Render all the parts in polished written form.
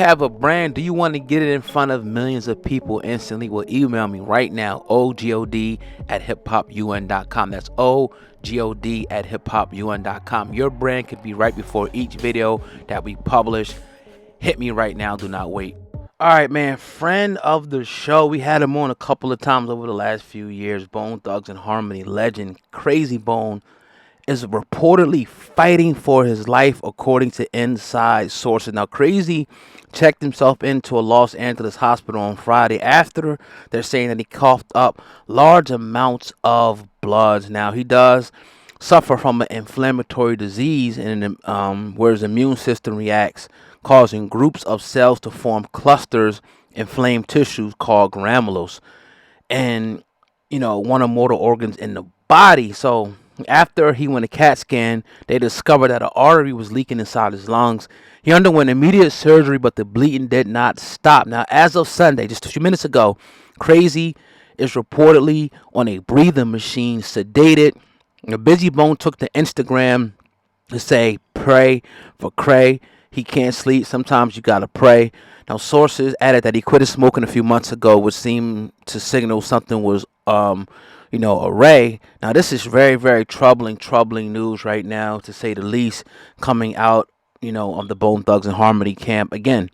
Have a brand, do you want to get it in front of millions of people instantly? Well, email me right now, ogod@hiphopun.com. That's ogod@hiphopun.com. Your brand could be right before each video that we publish. Hit me right now, do not wait. All right, man. Friend of the show. We had him on a couple of times over the last few years. Bone Thugs and Harmony legend, Krayzie Bone, is reportedly fighting for his life, according to inside sources. Now, Krayzie checked himself into a Los Angeles hospital on Friday after they're saying that he coughed up large amounts of blood. Now, he does suffer from an inflammatory disease and where his immune system reacts, causing groups of cells to form clusters, inflamed tissues called granules, and one of mortal organs in the body. So after he went a CAT scan, they discovered that an artery was leaking inside his lungs. He underwent immediate surgery, but the bleeding did not stop. Now, as of Sunday, just a few minutes ago, Krayzie is reportedly on a breathing machine, sedated. The Busy Bone took to Instagram to say, "Pray for Cray. He can't sleep. Sometimes you gotta pray." Now, sources added that he quit smoking a few months ago, which seemed to signal something was, array. Now, this is very, very troubling news right now, to say the least, coming out, of the Bone Thugs and Harmony camp. Again,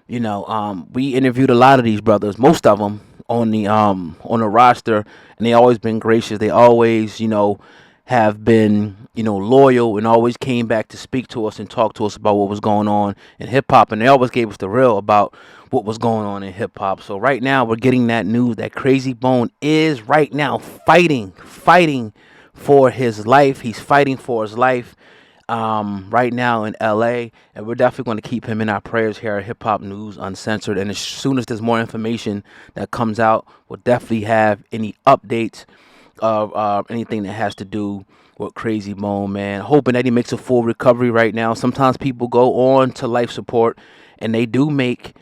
we interviewed a lot of these brothers, most of them on the roster, and they always been gracious. They always, have been, loyal, and always came back to speak to us and talk to us about what was going on in hip hop, and they always gave us the real about what was going on in hip hop. So right now we're getting that news that Krayzie Bone is right now fighting for his life. He's fighting for his life right now in LA, and we're definitely going to keep him in our prayers here at Hip Hop News Uncensored. And as soon as there's more information that comes out, we'll definitely have any updates of anything that has to do with Krayzie Bone, man. Hoping that he makes a full recovery right now. Sometimes people go on to life support and they do make,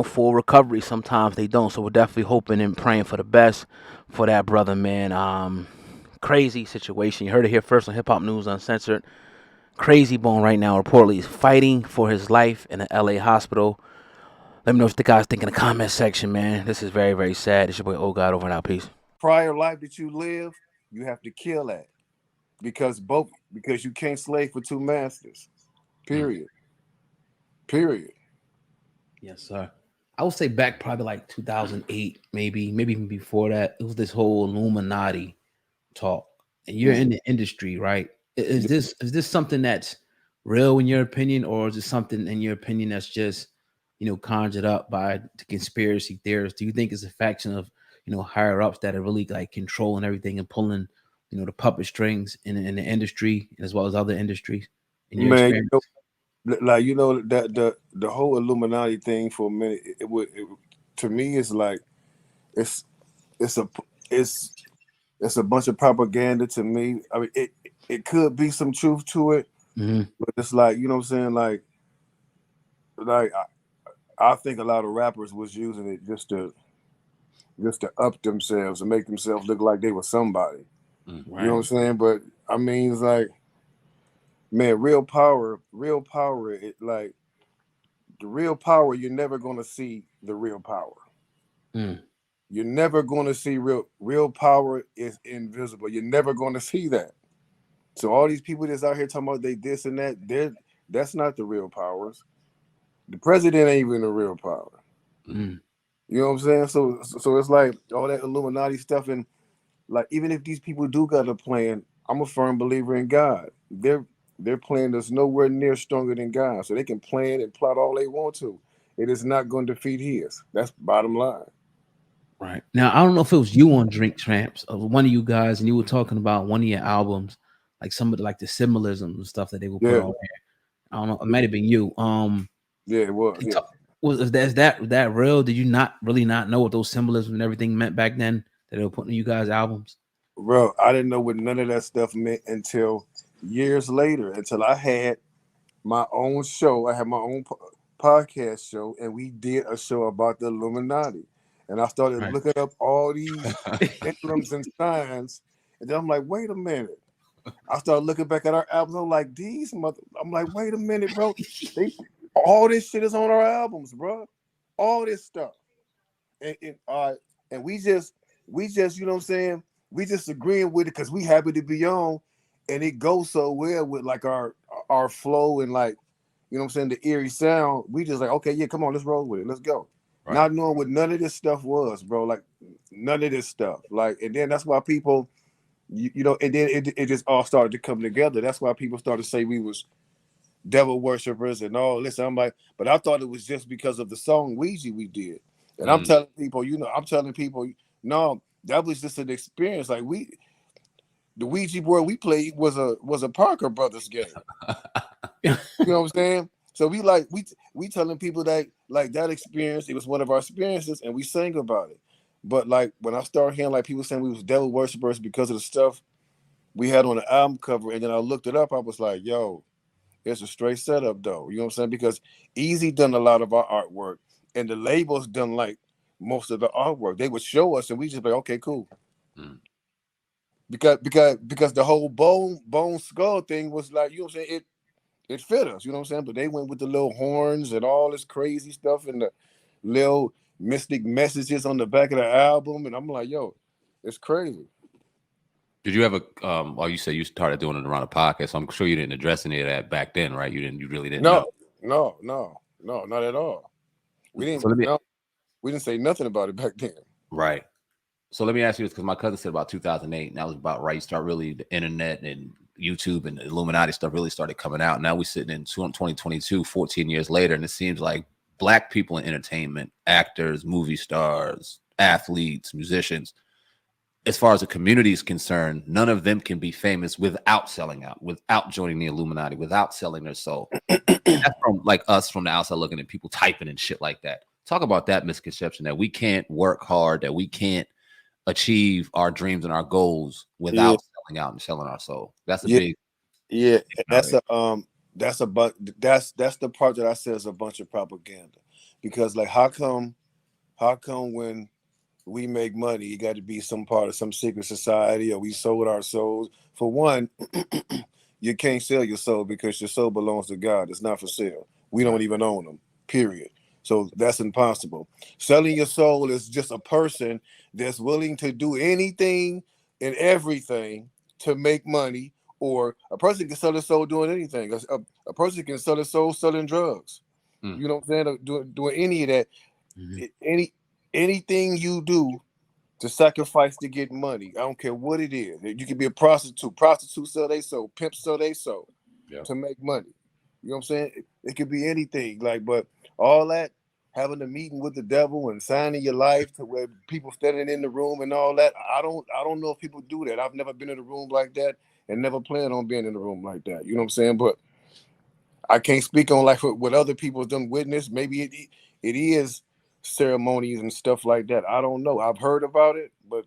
full recovery. Sometimes they don't. So we're definitely hoping and praying for the best for that brother, man. Crazy situation. You heard it here first on Hip Hop News Uncensored. Krayzie Bone right now reportedly is fighting for his life in an LA hospital. Let me know what the guys think in the comment section, man. This is very, very sad. It's your boy Oh God, over and out. Peace. Prior life that you live, you have to kill that because you can't slave for two masters. Period. Period. Yes, sir. I would say back probably like 2008, maybe even before that. It was this whole Illuminati talk, and you're in the industry, right? Is this something that's real in your opinion, or is it something in your opinion that's just conjured up by the conspiracy theorists? Do you think it's a faction of higher ups that are really like controlling everything and pulling the puppet strings in the industry as well as other industries? In your Man, experience, like that the whole Illuminati thing for a minute, to me it's like it's it's a it's it's a bunch of propaganda to me. I mean, it could be some truth to it, hmm but it's like you know what I'm saying. Like I think a lot of rappers was using it just to up themselves and make themselves look like they were somebody. You know right? what I'm saying? But I mean, it's like man, real power. It like the real power. You're never gonna see the real power. Mm. You're never gonna see real power is invisible. You're never gonna see that. So all these people that's out here talking about they this and that, that's not the real powers. The president ain't even the real power. Mm. You know what I'm saying? So it's like all that Illuminati stuff, and like even if these people do got a plan, I'm a firm believer in God. Their plan is nowhere near stronger than God, so they can plan and plot all they want to. It is not going to defeat his. That's bottom line. Right. Now, I don't know if it was you on Drink Tramps or one of you guys, and you were talking about one of your albums, like some of the symbolism and stuff that they would put Yeah, on there. I don't know. It might have been you. yeah, it was. Can Yeah, is that real? Did you not know what those symbolism and everything meant back then that they were putting in you guys' albums? bro. I didn't know what none of that stuff meant until years later. Until I had my own show. I had my own podcast show, and we did a show about the Illuminati. And I started Right. looking up all these emblems and signs, and then I'm like, wait a minute. I started looking back at our albums. I'm like, these mother. I'm like, wait a minute, bro. They All this shit is on our albums, bro. All this stuff. And we just, you know what I'm saying? We just agreeing with it because we happy to be on, and it goes so well with like our flow and like, you know what I'm saying, the eerie sound. We just like, okay, yeah, come on, let's roll with it. Let's go. Right. Not knowing what none of this stuff was, bro. Like none of this stuff. Like, and then that's why people, you know, and then it just all started to come together. That's why people started to say we was devil worshippers and all this. I'm like, but I thought it was just because of the song Ouija we did. And I'm Mm. telling people, no, that was just an experience. Like the Ouija board we played was a Parker Brothers game. You know what I'm saying? So we telling people that like that experience, it was one of our experiences, and we sang about it. But like when I started hearing like people saying we was devil worshippers because of the stuff we had on the album cover, and then I looked it up, I was like, yo, it's a straight setup though. You know what I'm saying? Because Easy done a lot of our artwork, and the labels done like most of the artwork. They would show us, and we just be like, okay, cool. Mm. Because the whole bone skull thing was like, you know what I'm saying? It fit us, you know what I'm saying? But they went with the little horns and all this crazy stuff and the little mystic messages on the back of the album, and I'm like, yo, it's crazy. Did you ever? Well, you said you started doing it around a podcast, so I'm sure you didn't address any of that back then, right? You really didn't know. No, no, not at all. We So didn't let me. no, we didn't say nothing about it back then. Right. So let me ask you this, because my cousin said about 2008, and that was about right. You start really the internet and YouTube and the Illuminati stuff really started coming out. Now we're sitting in 2022, 14 years later, and it seems like black people in entertainment, actors, movie stars, athletes, musicians, as far as the community is concerned, none of them can be famous without selling out, without joining the Illuminati, without selling their soul. That's from like us from the outside looking at people typing and shit like that. Talk about that misconception that we can't work hard, that we can't achieve our dreams and our goals Yeah, without selling out and selling our soul. That's a yeah, big yeah. nowadays. That's the part that I said is a bunch of propaganda. Because like how come when we make money, you got to be some part of some secret society, or we sold our souls. For one, you can't sell your soul because your soul belongs to God. It's not for sale. We don't Right. even own them, period. So that's impossible. Selling your soul is just a person that's willing to do anything and everything to make money, or a person can sell their soul doing anything. A person can sell their soul selling drugs. Mm. You know what I'm saying? Doing any of that. Mhm. Any anything you do to sacrifice to get money. I don't care what it is. You can be a prostitute. Prostitutes sell they soul. Pimps sell they soul Yeah. to make money. You know what I'm saying? It could be anything. Like, but all that having a meeting with the devil and signing your life to where people standing in the room and all that. I don't know if people do that. I've never been in a room like that and never plan on being in a room like that. You know what I'm saying? But I can't speak on like what other people have done witness. Maybe it is ceremonies and stuff like that. I don't know. I've heard about it, but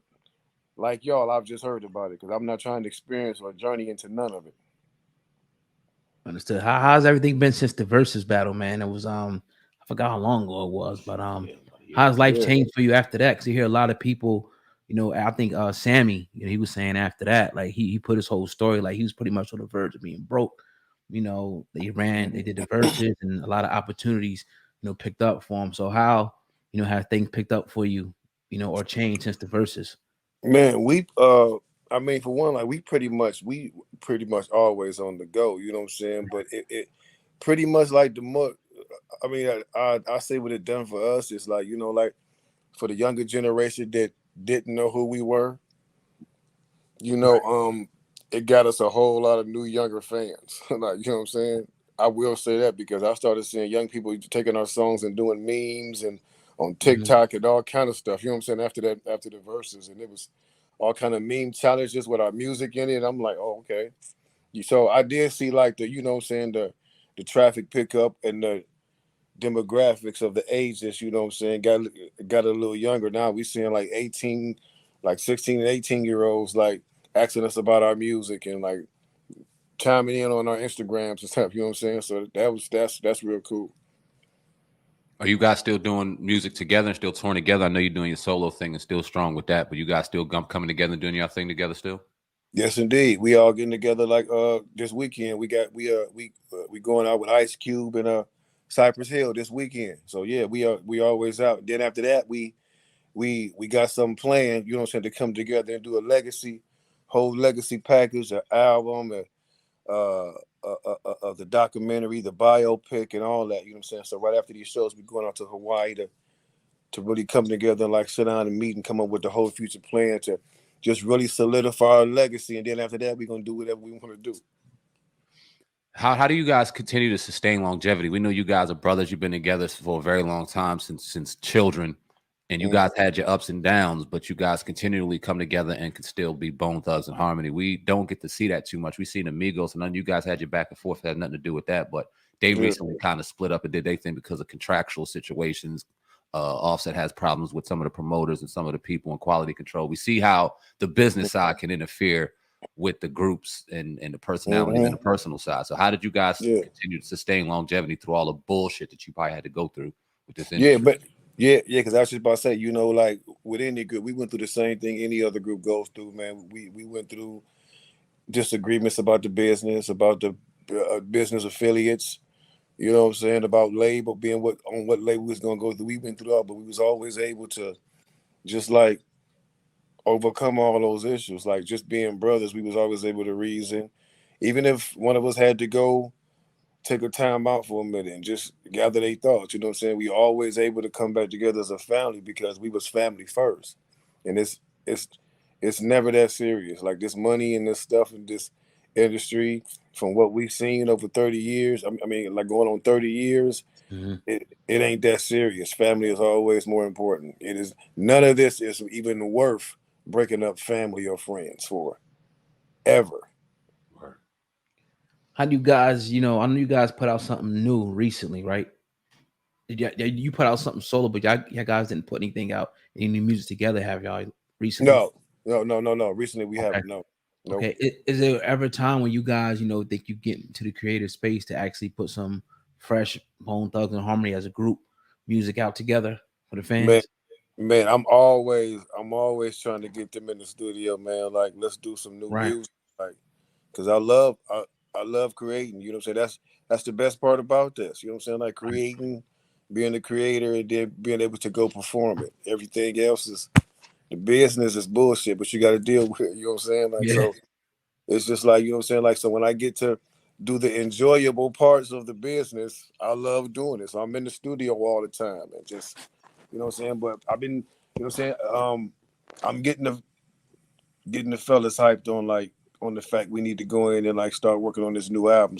like y'all, I've just heard about it because I'm not trying to experience or journey into none of it. Understood. How's everything been since the versus battle, man? It was I forgot how long ago it was, but Yeah, about a year how's ago. life Yeah. changed for you after that? Because you hear a lot of people, I think Sammy, he was saying after that, like he put his whole story, like he was pretty much on the verge of being broke. They did the verses and a lot of opportunities, picked up for him. So how, have things picked up for you, or changed since the verses? Man, I mean, for one, like we pretty much always on the go, you know what I'm saying? But it pretty much like the more I mean, I say what it done for us is like, like for the younger generation that didn't know who we were, it got us a whole lot of new younger fans. Like, you know what I'm saying? I will say that because I started seeing young people taking our songs and doing memes and on Mhm. TikTok and all kind of stuff. You know what I'm saying? After the verses, and it was all kind of meme challenges with our music in it. I'm like, oh, okay. So I did see like the, you know what I'm saying, the traffic pickup and the demographics of the ages, you know what I'm saying, got a little younger. Now we seeing like 18, like 16 and 18-year olds like asking us about our music and like chiming in on our Instagrams and stuff, you know what I'm saying? So that's real cool. Are you guys still doing music together and still touring together? I know you're doing your solo thing and still strong with that, but you guys still coming together and doing your thing together still? Yes, indeed. We all getting together like this weekend. We going out with Ice Cube and Cypress Hill this weekend. So yeah, we always out. Then after that, we got something planned. You know what I'm saying, to come together and do a whole legacy package, an album, and uh, the documentary, the biopic, and all that. You know what I'm saying. So right after these shows, we're going out to Hawaii to really come together and like sit down and meet and come up with the whole future plan to just really solidify our legacy. And then after that, we're gonna do whatever we want to do. How do you guys continue to sustain longevity? We know you guys are brothers. You've been together for a very long time, since children, and you guys had your ups and downs, but you guys continually come together and can still be Bone Thugs and Harmony. We don't get to see that too much. We seen Amigos, and none of you guys had your back and forth. It had nothing to do with that, but they recently kind of split up and did their thing because of contractual situations. Offset has problems with some of the promoters and some of the people in quality control. We see how the business side can interfere with the groups and the personalities and the personal side. So how did you guys continue to sustain longevity through all the bullshit that you probably had to go through with this industry? Because I was just about to say, you know, like with any group, we went through the same thing any other group goes through, man. We went through disagreements about the business, about the business affiliates, you know what I'm saying, about label, being on what label we was gonna go through. We went through all, but we was always able to just like overcome all those issues. Like just being brothers, we was always able to reason. Even if one of us had to go take a time out for a minute and just gather their thoughts, you know what I'm saying? We always able to come back together as a family because we was family first. And it's never that serious. Like this money and this stuff in this industry, from what we've seen over 30 years, I mean, like going on 30 years, it ain't that serious. Family is always more important. It is none of this is even worth breaking up family or friends for ever. How do you guys, I know you guys put out something new recently, right? You put out something solo, but y'all guys didn't put anything out, any music together, have y'all recently? No. Recently we haven't. No. Nope. Okay. Is there ever a time when you guys, think you get into the creative space to actually put some fresh Bone Thugs and Harmony as a group music out together for the fans? Man, I'm always trying to get them in the studio, man. Like, let's do some new music, like, because I love creating. You know what I'm saying? That's the best part about this. You know what I'm saying? Like creating, being the creator, and then being able to go perform it. Everything else is the business is bullshit, but you got to deal with it. You know what I'm saying? Like, so it's just like, you know what I'm saying? Like, so when I get to do the enjoyable parts of the business, I love doing it. So I'm in the studio all the time and just, you know what I'm saying? But I've been, you know what I'm saying? I'm getting the fellas hyped on the fact we need to go in and like start working on this new album.